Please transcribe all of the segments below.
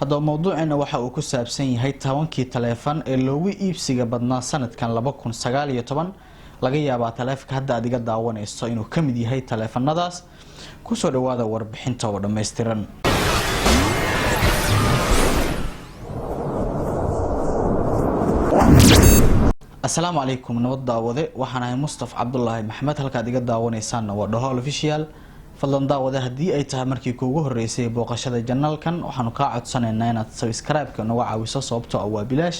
هذا موضوعنا waxa uu ku saabsan yahay 10kii taleefan ee loogu iibsiga badnaa sanadkan 2019 laga yaabaa taleefanka hadda adiga daawanayso inuu kamid yahay taleefanadaas ku soo dhawaada warbixinta oo dhameystiran. السلام عليكم نود داوده waxaan ahay Mustafa Cabdullaahi Maxamed halka adiga daawanaysaan waa Dhahool Official fadlan daawada hadii ay tahay markii kuugu horeysay booqashada channelkan waxaan ka codsanaynaa inaad subscribe-ka nagu caawiso sababtoo ah waa bilaash.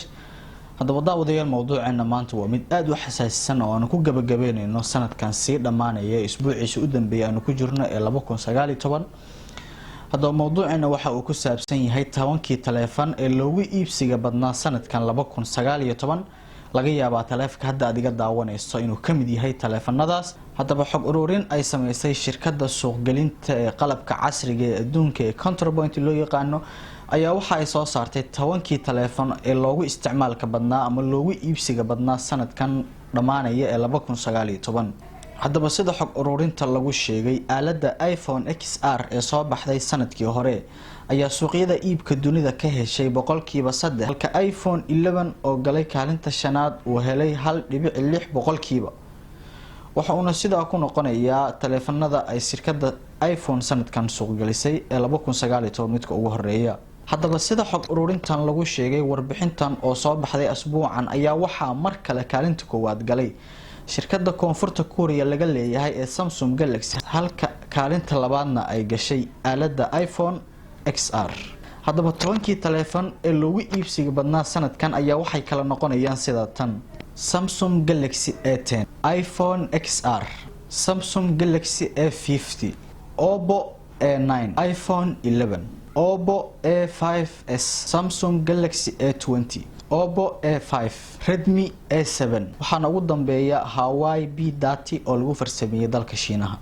hadaba daawadayaal mowduuceena maanta waa mid aad u xasaasisan oo aan ku gabagabeynayno sanadkan si dhamaanaya isbuuciisa u dambeeyay aan ku jirno ee 2019. hadaba mowduuceena waxa uu ku saabsan yahay 10kii taleefan ee loogu iibsiga badnaa sanadkan 2019 laga yaabaa taleefanka hadda adiga daawanayso inuu kamid yahay taleefanadaas. hadaba xog ururin ay sameysay shirkadda suuq gelinta ee qalabka casriga ee adduunka ee Counterpoint loo yaqaano ayaa waxa ay soo saartay 10kii taleefan ee loogu isticmaalka badnaa ama loogu iibsiga badnaa sanadkan dhamaanaya ee 2019. hadaba sida xog ururinta lagu sheegay aaladda iPhone XR ee soo baxday sanadkii hore ayaa suuqyada iibka dunida ka heshay 3%, halka iPhone 11 oo galay kaalinta shanaad uu helay 1.6%. waxa uu sidaa ku noqonayaa taleefanada ay shirkadda iPhone sanadkan suuq gelisay ee 2019 midka ugu horeeya. hadaba sida xog ururintan lagu sheegay warbixintan oo soo baxday asbuucan ayaa waxa mar kale kaalinta koowaad galay shirkadda koonfurta Korea laga leeyahay ee Samsung Galaxy, halka kaalinta labaadna ay gashay aaladda iPhone XR. hadaba 10kii taleefan ee loogu iibsiga badnaa sanadkan ayaa waxay kala noqonayaan sida tan: Samsung Galaxy A10, iPhone XR, Samsung Galaxy A50, Oppo A9, iPhone 11, Oppo A5s, Samsung Galaxy A20, Oppo A5, Redmi A7 waxaana ugu dambeeya Huawei P30 oo lagu farsameeyay dalka Shiinaha.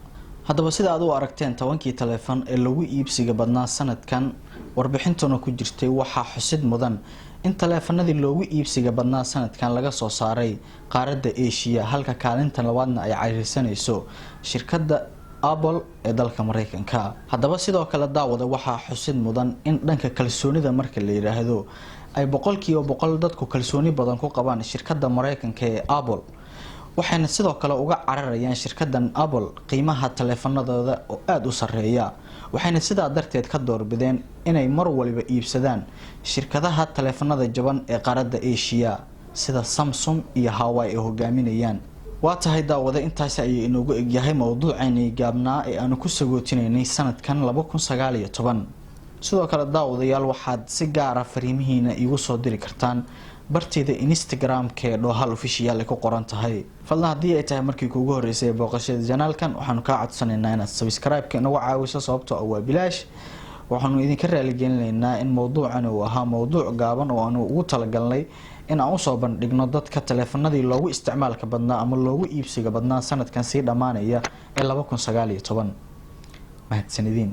hadaba sida aad u aragteen 10kii taleefan ee lagu iibsiga badnaa sanadkan warbixintuna ku jirtay waxa xusid mudan in taleefanadii loogu iibsiga badnaa sanadkan laga soo saaray qaaradda Asia, halka kaalinta labaadna ay cayrisanayso shirkadda Apple ee dalka Mareykanka. hadaba sidoo kale daawada waxa xusid mudan in dhanka kalsoonida marka la yiraahdo ay 100% dadku kalsooni badan ku qabaan shirkadda Mareykanka ee Apple, waxayna sidoo kale uga cararayaan shirkaddan Apple qiimaha taleefanadooda oo aad u sareeya, waxayna sidaa darteed ka doorbideen inay mar waliba iibsadaan shirkadaha taleefanada jaban ee qaaradda Asia sida Samsung iyo Huawei ay hogaaminayaan. waa tahay daawada intaas ayay inoogu egyahay mowduuceena gaabnaa ee aan ku sagootineynay sanadkan 2019. sidoo kale daawadayaal waxaad si gaar ah fariimihiina igu soo diri kartaan barteeda Instagram-ka ee Dhahool Official ku qoran tahay. fadlan hadii ay tahay markii kuugu horeysay booqashada channelkan waxaan ka codsanaynaa inaad subscribe-ka nagu caawiso sababtoo ah waa bilaash. waxaanu idinka raali gelinaynaa in mowduucan uu ahaa mowduuc gaaban oo aanu ugu talagalnay in aan u soo bandhigno dadka taleefanadii loogu isticmaalka badnaa ama loogu iibsiga badnaa sanadkan si dhamaanaya ee 2019. mahadsanidin.